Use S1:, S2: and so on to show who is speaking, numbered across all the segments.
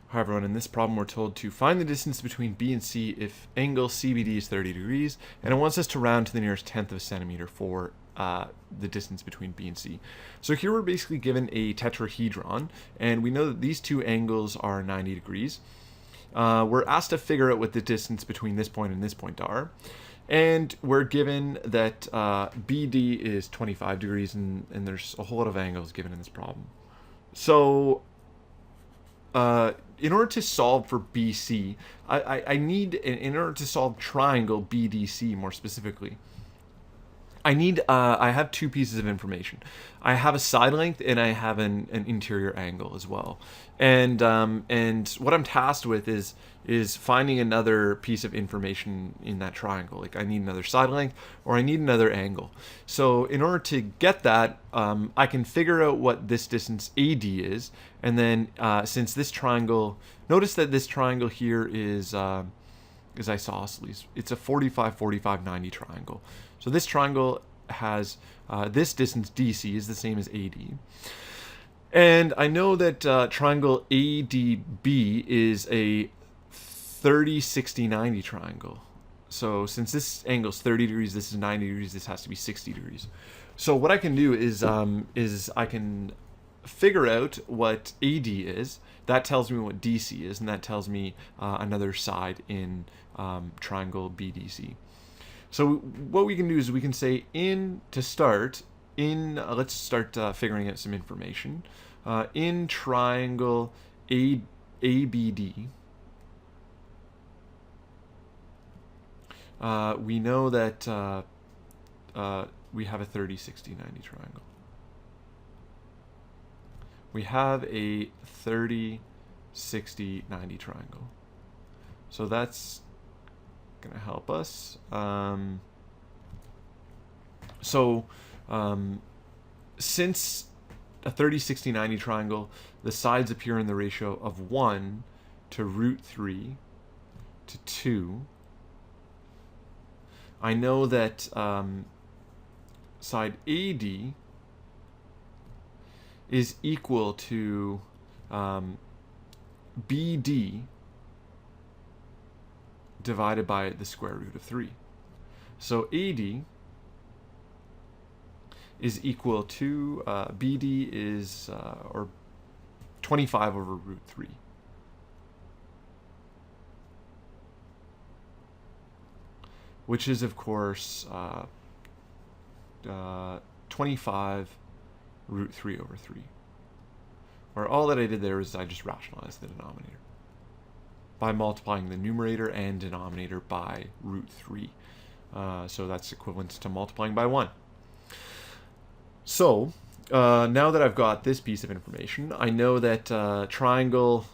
S1: Hi everyone, in this problem we're told to find the distance between B and C if angle CBD is 30 degrees, and it wants us to round to the nearest tenth of a centimeter for the distance between B and C. So here we're basically given a tetrahedron, and we know that these two angles are 90 degrees. We're asked to figure out what the distance between this point and this point are. And we're given that BD is 25 degrees, and there's a whole lot of angles given in this problem. So in order to solve for BC, I need, in order to solve triangle BDC more specifically, I have two pieces of information. I have a side length and I have an interior angle as well. And what I'm tasked with is finding another piece of information in that triangle. Like I need another side length or I need another angle. So in order to get that, I can figure out what this distance AD is, and then since this triangle, notice that this triangle here is isosceles. It's a 45, 45, 90 triangle. So this triangle has this distance DC is the same as AD. And I know that triangle ADB is a 30, 60, 90 triangle. So since this angle is 30 degrees, this is 90 degrees, this has to be 60 degrees. So what I can do is I can figure out what AD is. That tells me what DC is, and that tells me another side in triangle BDC. So what we can do is we can say let's start figuring out some information. In triangle ABD, we know that we have a 30, 60, 90 triangle. We have a 30, 60, 90 triangle. So that's going to help us. Since a 30, 60, 90 triangle, the sides appear in the ratio of 1 to root 3 to 2. I know that side AD is equal to BD divided by the square root of 3. So AD is equal to BD is or 25 over root 3. Which is, of course, 25 root 3 over 3. Or all that I did there is I just rationalized the denominator by multiplying the numerator and denominator by root 3. So that's equivalent to multiplying by 1. So now that I've got this piece of information, I know that triangle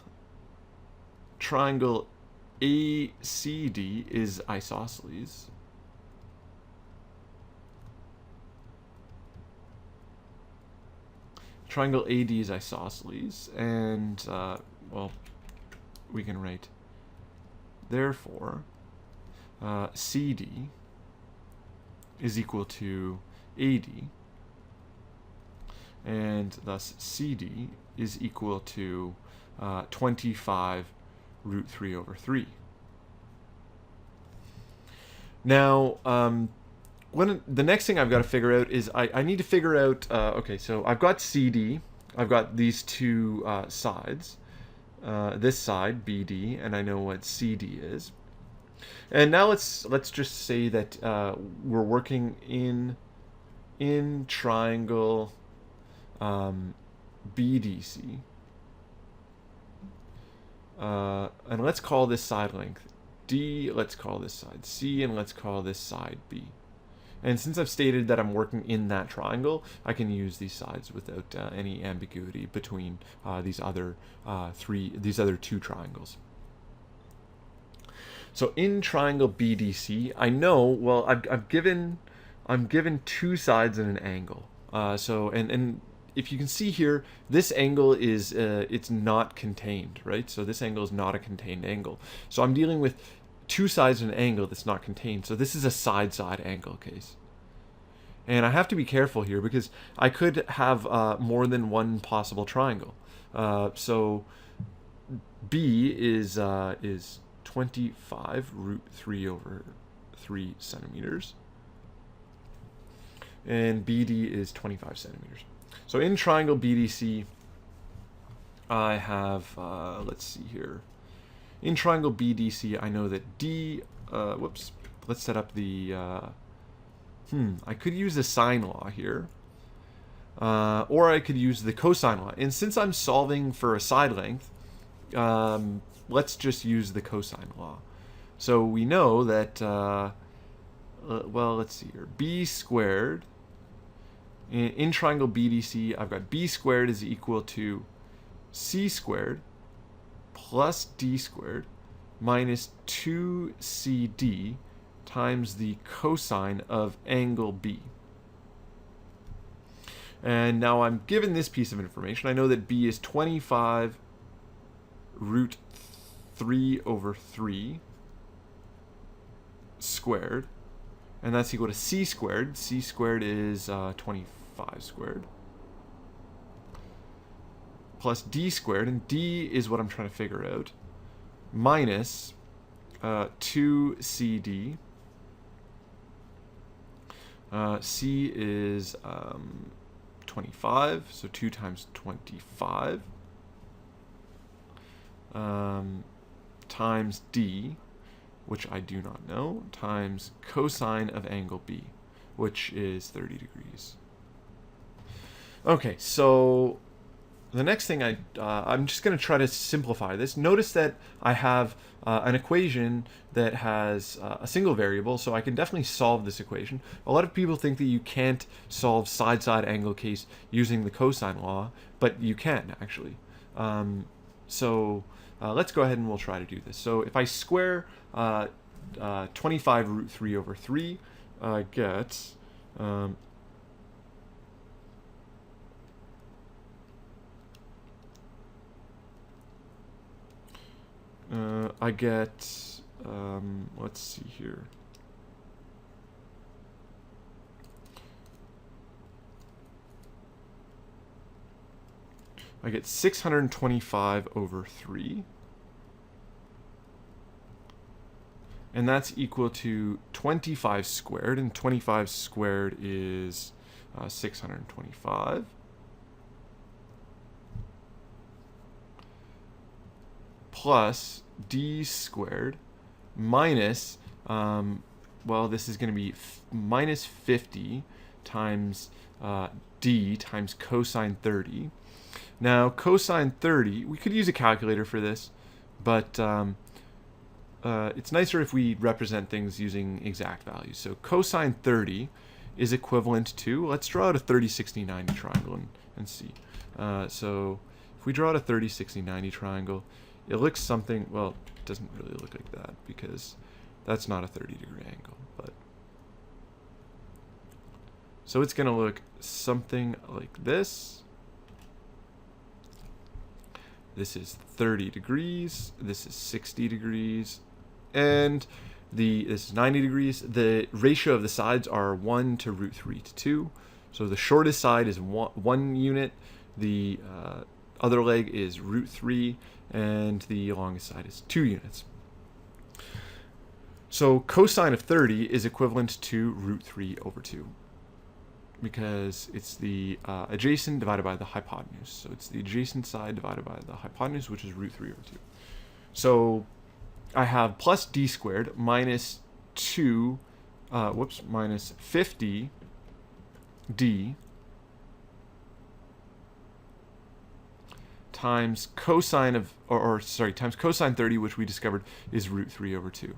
S1: ACD is isosceles. Triangle AD is isosceles, and well, we can write therefore CD is equal to AD, and thus CD is equal to 25 root 3 over 3. Now, the next thing I've got to figure out is I need to figure out, okay, so I've got CD, I've got these two sides, this side, BD, and I know what CD is. And now let's just say that we're working in triangle BDC. And let's call this side length D, let's call this side C, and let's call this side B. And since I've stated that I'm working in that triangle, I can use these sides without any ambiguity between these other two triangles. So in triangle BDC, I know, well, I'm given two sides and an angle. And if you can see here, this angle is it's not contained, right? So this angle is not a contained angle. So I'm dealing with two sides and an angle that's not contained. So this is a side-side angle case. And I have to be careful here because I could have more than one possible triangle. So B is 25 root 3 over 3 centimeters. And BD is 25 centimeters. So in triangle BDC, I have, let's see here. In triangle BDC, I know that D, let's set up the, I could use the sine law here. Or I could use the cosine law. And since I'm solving for a side length, let's just use the cosine law. So we know that, well, let's see here. B squared, in triangle BDC, I've got B squared is equal to C squared plus D squared minus 2CD times the cosine of angle B. And now I'm given this piece of information. I know that B is 25 root 3 over 3 squared. And that's equal to C squared. C squared is 25 squared. Plus D squared. And D is what I'm trying to figure out. Minus 2CD. C is 25, so 2 times 25 times D, which I do not know, times cosine of angle B, which is 30 degrees. Okay, so the next thing I'm just going to try to simplify this. Notice that I have an equation that has a single variable, so I can definitely solve this equation. A lot of people think that you can't solve side-side angle case using the cosine law, but you can actually. So let's go ahead and we'll try to do this. So if I square 25 root 3 over 3, I get let's see here. I get 625 over 3. And that's equal to 25 squared, and 25 squared is 625. Plus D squared minus, well, this is going to be minus 50 times D times cosine 30. Now, cosine 30, we could use a calculator for this, but it's nicer if we represent things using exact values. So cosine 30 is equivalent to, let's draw out a 30, 60, 90 triangle and see. So if we draw out a 30, 60, 90 triangle, it looks something, well, it doesn't really look like that because that's not a 30-degree angle. But so it's going to look something like this. This is 30 degrees. This is 60 degrees. And this is 90 degrees. The ratio of the sides are 1 to root 3 to 2. So the shortest side is 1 unit. The other leg is root 3. And the longest side is 2 units. So cosine of 30 is equivalent to root 3 over 2. Because it's the adjacent divided by the hypotenuse. So it's the adjacent side divided by the hypotenuse, which is root 3 over 2. So I have plus D squared minus minus 50 D times cosine of, times cosine 30, which we discovered is root 3 over 2.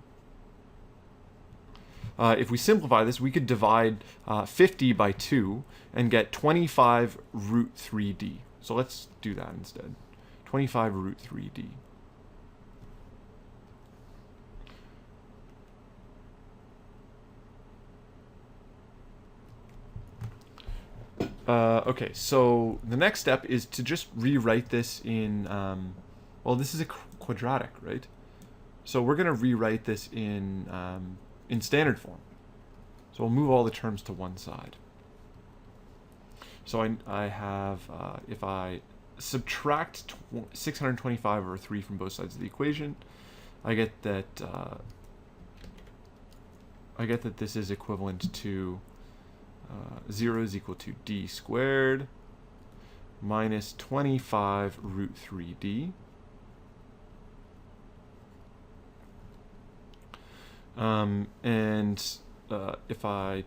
S1: If we simplify this, we could divide 50 by 2 and get 25 root 3d. So let's do that instead. 25 root 3d. Okay, so the next step is to just rewrite this in, well, this is a quadratic, right? So we're going to rewrite this in standard form. So we'll move all the terms to one side. So I have, if I subtract 625 over 3 from both sides of the equation, I get that this is equivalent to 0 is equal to d squared minus 25 root 3d. If I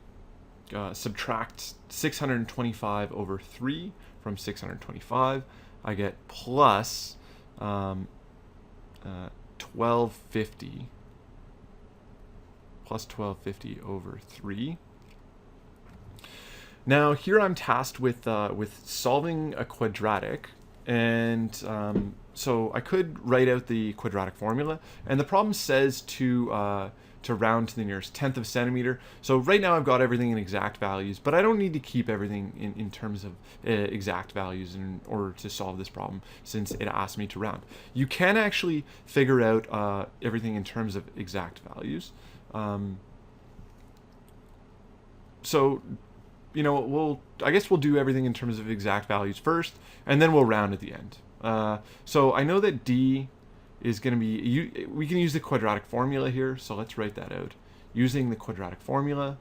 S1: subtract 625 over 3 from 625, I get plus 1250 over 3. Now here I'm tasked with solving a quadratic, and so I could write out the quadratic formula, and the problem says to round to the nearest tenth of a centimeter. So right now I've got everything in exact values, but I don't need to keep everything in terms of exact values in order to solve this problem, since it asked me to round. You can actually figure out everything in terms of exact values. So, you know, I guess we'll do everything in terms of exact values first, and then we'll round at the end. So I know that d is going to be, we can use the quadratic formula here, so let's write that out. Using the quadratic formula,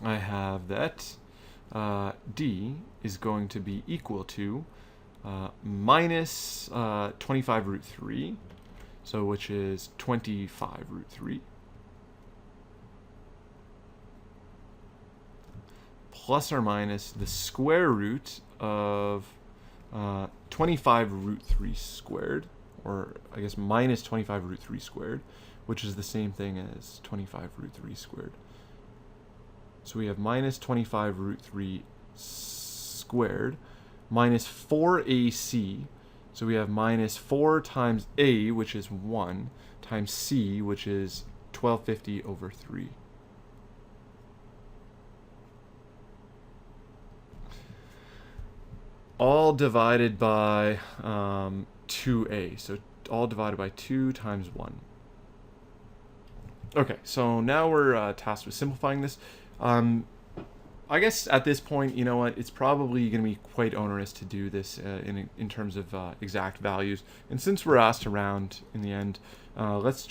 S1: I have that d is going to be equal to minus 25 root 3, so which is 25 root 3, plus or minus the square root of 25 root 3 squared, or I guess minus 25 root 3 squared, which is the same thing as 25 root 3 squared. So we have minus 25 root 3 squared minus 4ac. So we have minus 4 times a, which is 1, times c, which is 1250 over 3. All divided by 2a. So all divided by 2 times 1. Okay, so now we're tasked with simplifying this. I guess at this point, you know what, it's probably going to be quite onerous to do this in terms of exact values. And since we're asked to round in the end, let's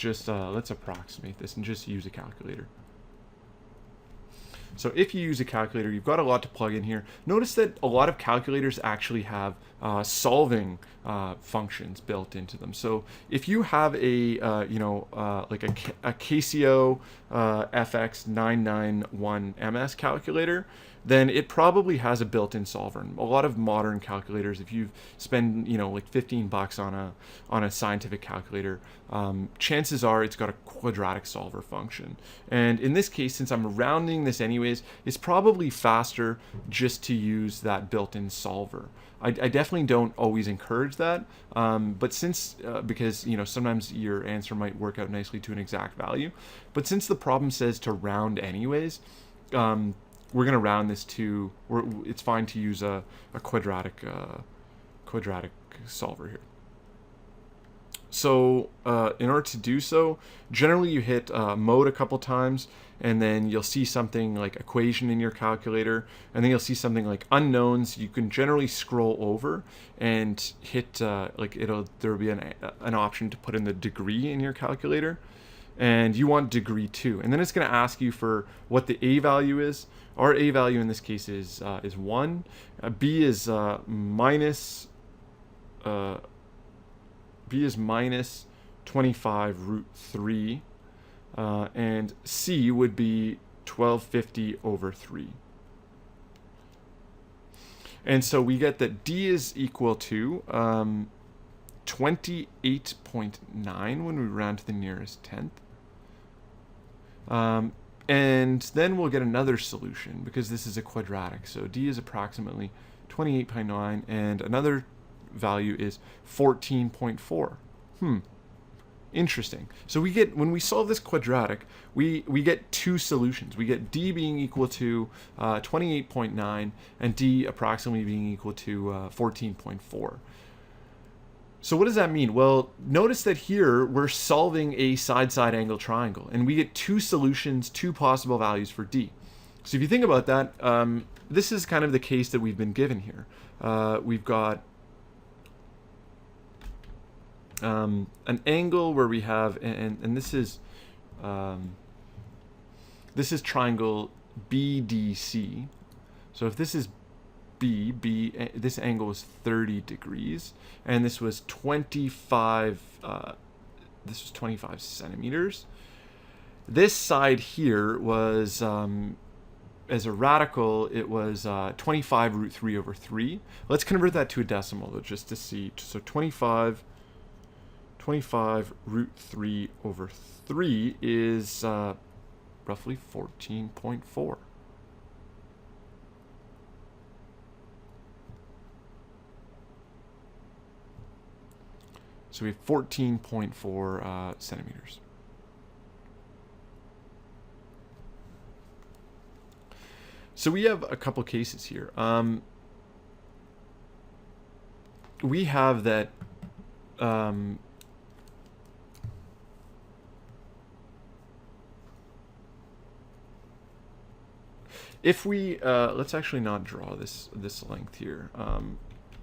S1: approximate this and just use a calculator. So if you use a calculator, you've got a lot to plug in here. Notice that a lot of calculators actually have solving functions built into them. So if you have a like a Casio FX991MS calculator, then it probably has a built-in solver. And a lot of modern calculators, if you spend like $15 on a scientific calculator, chances are it's got a quadratic solver function. And in this case, since I'm rounding this anyways, it's probably faster just to use that built-in solver. I definitely don't always encourage that, but since because sometimes your answer might work out nicely to an exact value, but since the problem says to round anyways, we're going to round this to, it's fine to use a quadratic solver here. So in order to do so, generally you hit mode a couple times, and then you'll see something like equation in your calculator, and then you'll see something like unknowns. You can generally scroll over and hit there'll be an option to put in the degree in your calculator, and you want degree 2, and then it's going to ask you for what the a value is. Our a value in this case is 1. B is minus 25 root 3, and c would be 1250 over 3. And so we get that d is equal to 28.9 when we round to the nearest tenth. And then we'll get another solution because this is a quadratic. So d is approximately 28.9, and another value is 14.4. Interesting. So we get, when we solve this quadratic, we get two solutions. We get d being equal to 28.9 and d approximately being equal to 14.4. So what does that mean? Well, notice that here we're solving a side-side angle triangle, and we get two solutions, two possible values for d. So if you think about that, this is kind of the case that we've been given here. We've got an angle where we have, and this is triangle BDC. So if this is this angle was 30 degrees, and this was 25 centimeters. This side here was, as a radical, it was 25 root 3 over 3. Let's convert that to a decimal though, just to see. So 25 root 3 over 3 is roughly 14.4. So we have 14.4 centimeters. So we have a couple cases here. We have that if we let's actually not draw this length here.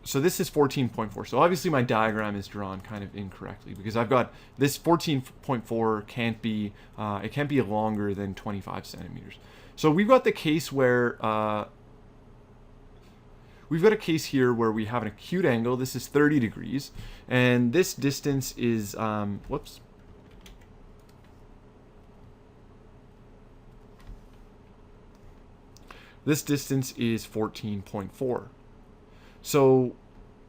S1: So this is 14.4. So obviously my diagram is drawn kind of incorrectly because I've got this 14.4 can't be it can't be longer than 25 centimeters. So we've got the case where we've got a case here where we have an acute angle. This is 30 degrees, and this distance is whoops. This distance is 14.4. So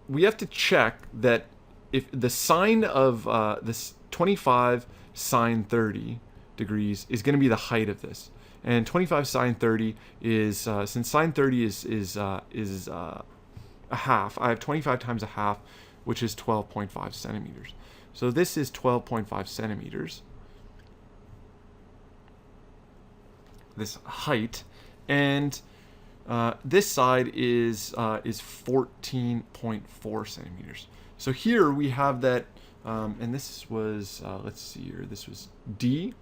S1: we have to check that if the sine of this 25 sine 30 degrees is going to be the height of this, and 25 sine 30 is since sine 30 is a half, I have 25 times a half, which is 12.5 centimeters. So this is 12.5 centimeters, this height, and this side is 14.4 centimeters. So here we have that, and this was let's see here. This was D.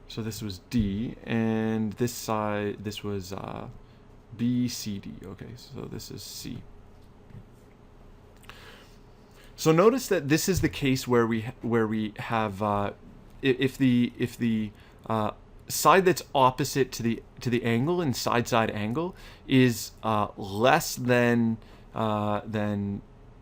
S1: So this was D, and this side, this was BCD. Okay, so this is C. So notice that this is the case where we have if the side that's opposite to the angle in side angle is less than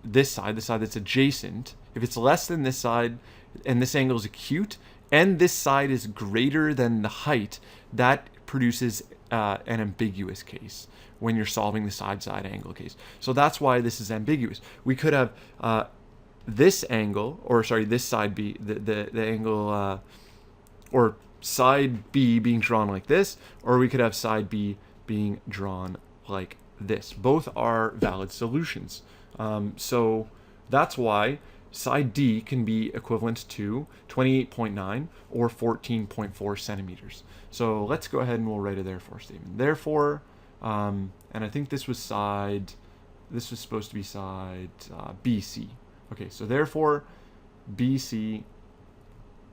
S1: this side, the side that's adjacent. If it's less than this side and this angle is acute, and this side is greater than the height, that produces an ambiguous case when you're solving the side angle case. So that's why this is ambiguous. We could have this angle, or sorry, this side B, the angle, or side B being drawn like this, or we could have side B being drawn like this. Both are valid solutions. So that's why side D can be equivalent to 28.9 or 14.4 centimeters. So let's go ahead and we'll write a therefore statement. Therefore, and I think this was supposed to be side BC. Okay, so therefore BC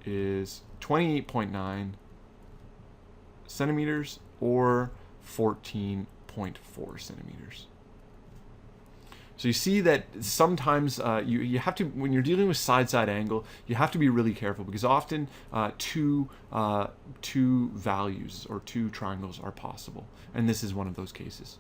S1: is 28.9 centimeters or 14.4 centimeters. So you see that sometimes you have to, when you're dealing with side angle, you have to be really careful because often two values or two triangles are possible, and this is one of those cases.